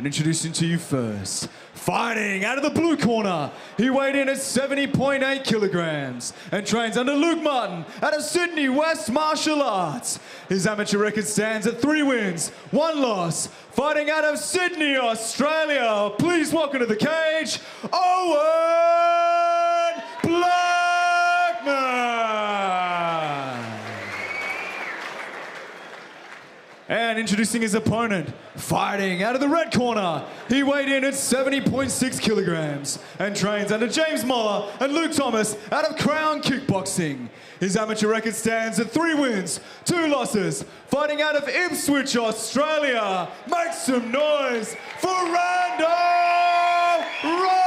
And introducing to you first, fighting out of the blue corner, he weighed in at 70.8 kilograms and trains under Luke Martin out of Sydney West Martial Arts. His amateur record stands at 3 wins, 1 loss. Fighting out of Sydney, Australia, please welcome to the cage, Owen Blackman. And introducing his opponent, fighting out of the red corner, he weighed in at 70.6 kilograms and trains under James Moller and Luke Thomas out of Crown Kickboxing. His amateur record stands at 3 wins, 2 losses. Fighting out of Ipswich, Australia, make some noise for Randall Rowan!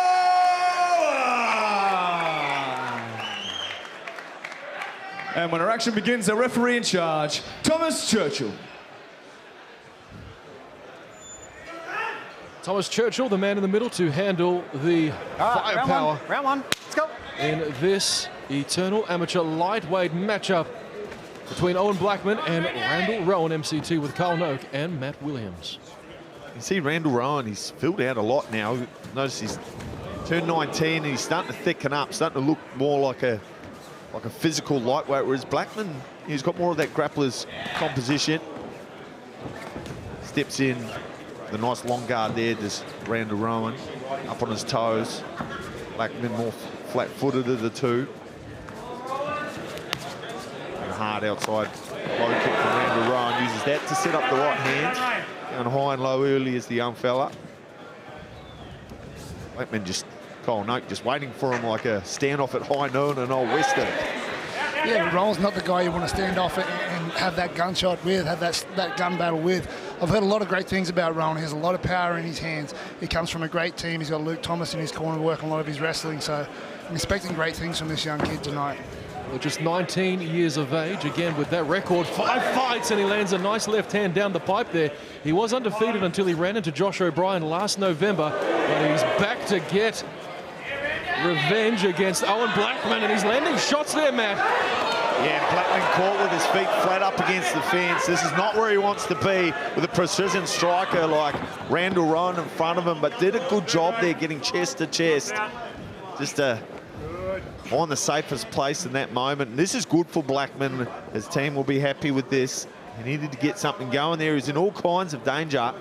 And when our action begins, our referee in charge, Thomas Churchill. Thomas Churchill, the man in the middle, to handle the firepower. Round one, let's go. In this Eternal Amateur lightweight matchup between Owen Blackman and Randall Rowan, MCT, with Carl Noak and Matt Williams. You see Randall Rowan, he's filled out a lot now. Notice he's turned 19 and he's starting to thicken up, starting to look more like a physical lightweight, whereas Blackman, he's got more of that grappler's composition. Steps in. The nice long guard there, does Randall Rowan, up on his toes. Blackman more flat-footed of the two. And a hard outside low kick from Randall Rowan, uses that to set up the right hand. Down high and low early as the young fella. Blackman Carl Noak just waiting for him like a standoff at high noon and old Western. Yeah, Rowan's not the guy you want to stand off and have that gunshot with, have that gun battle with. I've heard a lot of great things about Rowan. He has a lot of power in his hands. He comes from a great team. He's got Luke Thomas in his corner working a lot of his wrestling. So I'm expecting great things from this young kid tonight. Well, just 19 years of age, again with that record, 5 fights, and he lands a nice left hand down the pipe there. He was undefeated until he ran into Josh O'Brien last November, but he's back to get revenge against Owen Blackman, and he's landing shots there, Matt. Yeah, Blackman caught with his feet flat up against the fence. This is not where he wants to be with a precision striker like Randall Rowan in front of him, but did a good job there getting chest to chest. Just on the safest place in that moment. And this is good for Blackman. His team will be happy with this. He needed to get something going there. He's in all kinds of danger.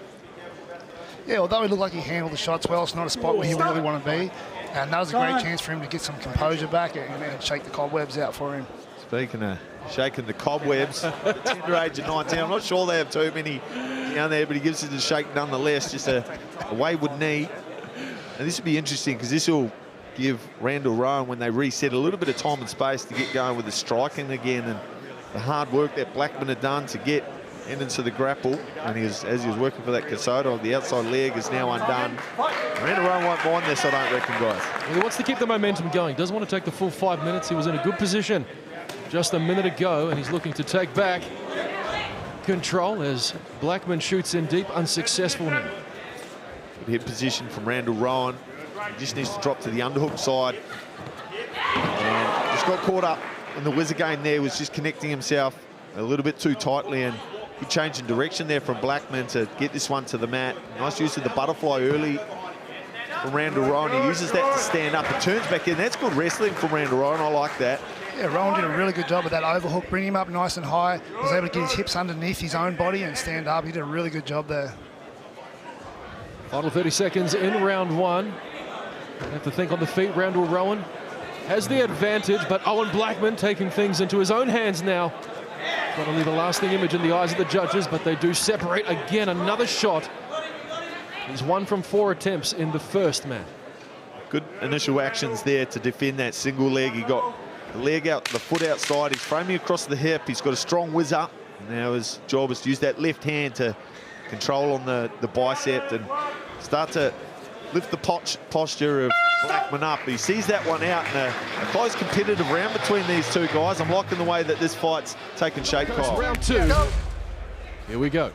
Yeah, although it looked like he handled the shots well, it's not a spot where he really want to be. And that was a great chance for him to get some composure back and shake the cobwebs out for him. Speaking of shaking the cobwebs, tender age of 19, I'm not sure they have too many down there, but he gives it a shake nonetheless, just a wayward knee. And this will be interesting because this will give Randall Rowan, when they reset, a little bit of time and space to get going with the striking again, and the hard work that Blackman had done to get into the grapple. And as he was working for that Casoto, the outside leg is now undone. Randall Rowan won't mind this, I don't reckon, guys. Well, he wants to keep the momentum going. Doesn't want to take the full 5 minutes. He was in a good position just a minute ago, and he's looking to take back control as Blackman shoots in deep, unsuccessful now. Good hit position from Randall Rowan. He just needs to drop to the underhook side. And just got caught up in the whizzer game there, was just connecting himself a little bit too tightly, and good change in direction there from Blackman to get this one to the mat. Nice use of the butterfly early from Randall Rowan. He uses that to stand up and turns back in. That's good wrestling from Randall Rowan. I like that. Yeah, Rowan did a really good job with that overhook, bring him up nice and high, was able to get his hips underneath his own body and stand up. He did a really good job there. Final 30 seconds in round one. Have to think on the feet. Randall Rowan has the advantage, but Owen Blackman taking things into his own hands now. Got to leave a lasting image in the eyes of the judges, but they do separate again. Another shot. He's 1 from 4 attempts in the first, man. Good initial actions there to defend that single leg. He got the leg out, the foot outside. He's framing across the hip. He's got a strong whiz up. Now his job is to use that left hand to control on the bicep and start to lift the posture of Blackman up. He sees that one out in a close competitive round between these two guys. I'm liking the way that this fight's taken shape, Kyle. Round 2. Here we go.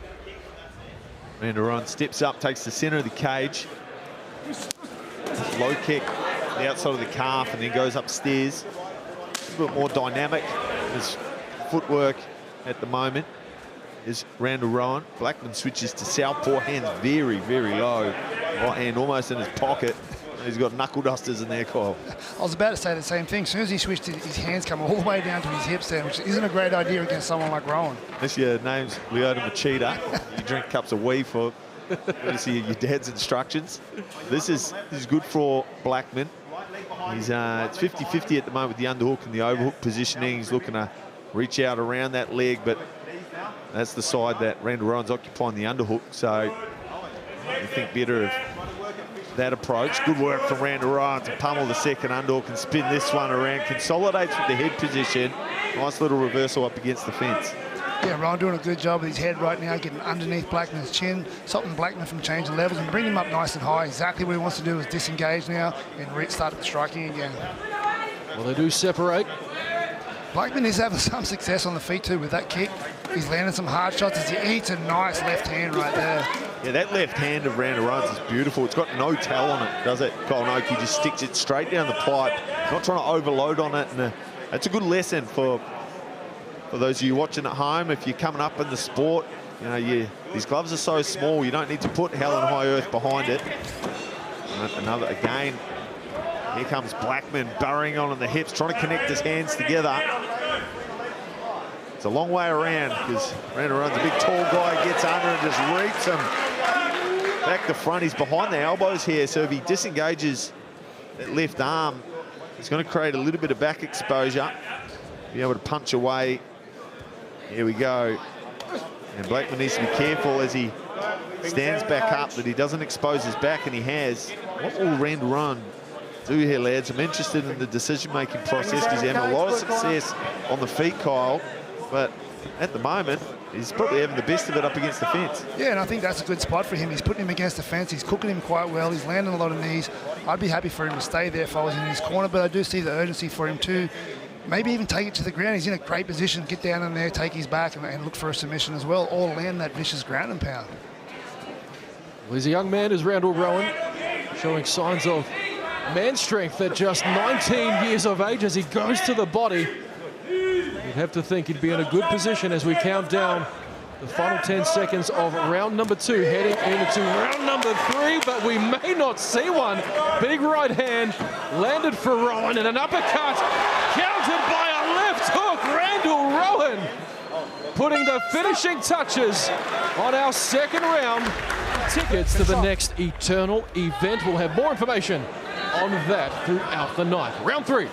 Randall Rowan steps up, takes the center of the cage. Low kick, the outside of the calf, and then goes upstairs. A bit more dynamic in his footwork at the moment. is Randall Rowan. Blackman switches to southpaw, hands very, very low. Right hand almost in his pocket. He's got knuckle dusters in there, Kyle. I was about to say the same thing. As soon as he switched, his hands come all the way down to his hips there, which isn't a great idea against someone like Rowan. Unless your name's Leota Machida, you drink cups of wee for courtesy of your dad's instructions. This is good for Blackman. He's it's 50-50 at the moment with the underhook and the overhook positioning. He's looking to reach out around that leg, but that's the side that Randall Rowan's occupying, the underhook. So you think better of that approach. Good work from Randall Rowan to pummel the second underhook and spin this one around. Consolidates with the head position. Nice little reversal up against the fence. Yeah, Rowan doing a good job with his head right now, getting underneath Blackman's chin, stopping Blackman from changing levels and bringing him up nice and high. Exactly what he wants to do is disengage now and start striking again. Well, they do separate. Blackman is having some success on the feet too with that kick. He's landing some hard shots as he eats a nice left hand right there. Yeah, that left hand of Randall Rowan's is beautiful. It's got no tell on it, does it? Kyle Noakey just sticks it straight down the pipe, not trying to overload on it. And that's a good lesson for those of you watching at home. If you're coming up in the sport, you know, these gloves are so small, you don't need to put hell and high earth behind it. And again, here comes Blackman burrowing on the hips, trying to connect his hands together. It's a long way around because Randall Rowan's a big tall guy, gets under and just reaps him back to front. He's behind the elbows here, so if he disengages that left arm, it's going to create a little bit of back exposure. Be able to punch away. Here we go. And Blackman needs to be careful as he stands back up that he doesn't expose his back, and he has. What will Randall Rowan do here, lads? I'm interested in the decision-making process. He's having a lot of success on the feet, Kyle, but at the moment, he's probably having the best of it up against the fence. Yeah, and I think that's a good spot for him. He's putting him against the fence. He's cooking him quite well. He's landing a lot of knees. I'd be happy for him to stay there if I was in his corner, but I do see the urgency for him to maybe even take it to the ground. He's in a great position. Get down in there, take his back, and look for a submission as well, or land that vicious ground and pound. Well, he's a young man, is Randall Rowan, showing signs of man strength at just 19 years of age as he goes to the body. You'd have to think he'd be in a good position as we count down the final 10 seconds of round number 2, heading into round number 3, but we may not see one. Big right hand landed for Rowan, and an uppercut countered by a left hook. Randall Rowan putting the finishing touches on our second round. Tickets to the next Eternal event. We'll have more information on that throughout the night. Round 3.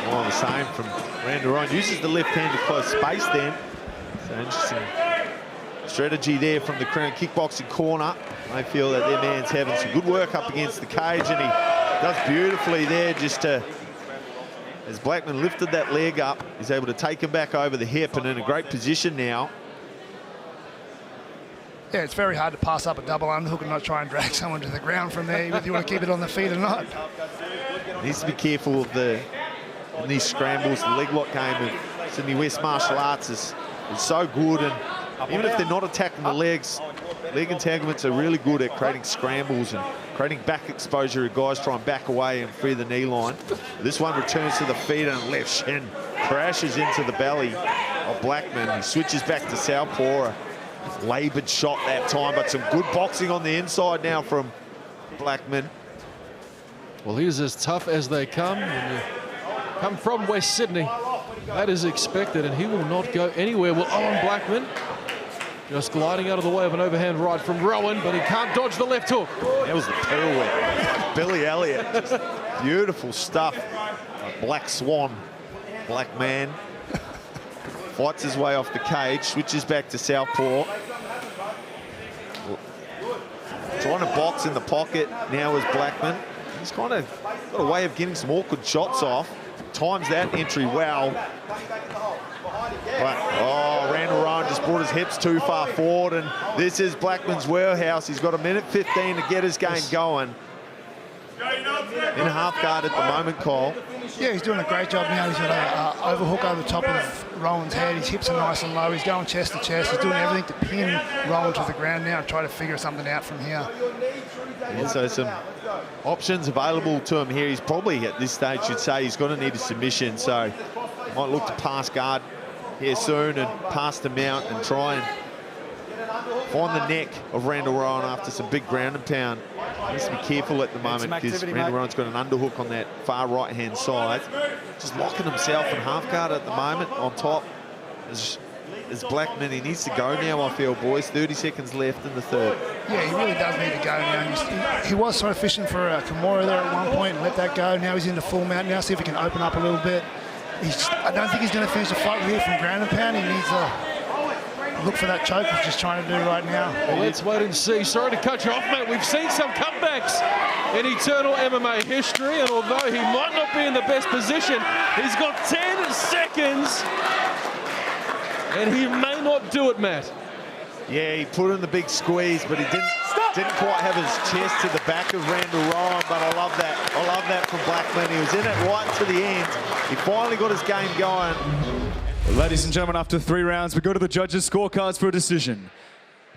All the same from Randall Rowan. Uses the left hand to close space then. So interesting strategy there from the Crown Kickboxing corner. They feel that their man's having some good work up against the cage, and he does beautifully there just to, as Blackman lifted that leg up, he's able to take him back over the hip and in a great position now. Yeah, it's very hard to pass up a double underhook and not try and drag someone to the ground from there, whether you want to keep it on the feet or not. Needs to be careful of in these scrambles. The leg lock game of Sydney West Martial Arts is so good, and even if they're not attacking the legs, leg entanglements are really good at creating scrambles and creating back exposure as guys try and back away and free the knee line. This one returns to the feet and left shin crashes into the belly of Blackman. He switches back to southpaw. Laboured shot that time, but some good boxing on the inside now from Blackman. Well, he's as tough as they come. When you come from West Sydney, that is expected, and he will not go anywhere. Well, Owen Blackman just gliding out of the way of an overhand right from Rowan, but he can't dodge the left hook. That was the pirouette. Billy Elliott, just beautiful stuff. A black swan, black man. Fights his way off the cage, switches back to southpaw. Trying to box in the pocket now is Blackman. He's kind of got a way of getting some awkward shots off. Times that entry well. But, oh, Randall Rowan just brought his hips too far forward, and this is Blackman's warehouse. He's got 1:15 to get his game going. In half guard at the moment, Kyle. Yeah, he's doing a great job now. He's got an overhook over the top of Rowan's head. His hips are nice and low. He's going chest to chest. He's doing everything to pin Rowan to the ground now and try to figure something out from here. Yeah, so some options available to him here. He's probably, at this stage, you'd say he's going to need a submission, so might look to pass guard here soon and pass the mount and try and find the neck of Randall Rowan after some big ground and pound. He needs to be careful at the moment because Randall Rowan's got an underhook on that far right-hand side. Just locking himself in half guard at the moment. On top is Blackman. He needs to go now, I feel, boys. 30 seconds left in the third. Yeah, he really does need to go now. He was sort of fishing for a Kimura there at one point and let that go. Now he's into full mount. Now see if he can open up a little bit. I don't think he's going to finish the fight here from ground and pound. He needs to look for that choke he's just trying to do right now. Well, let's wait and see. Sorry to cut you off, mate. We've seen some comebacks in Eternal MMA history, and although he might not be in the best position, he's got 10 seconds, and he may not do it, Matt. Yeah, he put in the big squeeze, but he didn't quite have his chest to the back of Randall Rowan, but I love that. I love that from Blackman. He was in it right to the end. He finally got his game going. Ladies and gentlemen, after 3 rounds, we go to the judges' scorecards for a decision.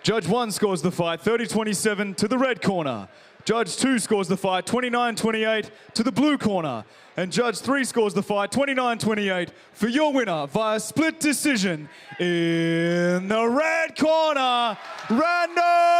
Judge 1 scores the fight 30-27 to the red corner. Judge 2 scores the fight 29-28 to the blue corner. And Judge 3 scores the fight 29-28 for your winner via split decision in the red corner, Randall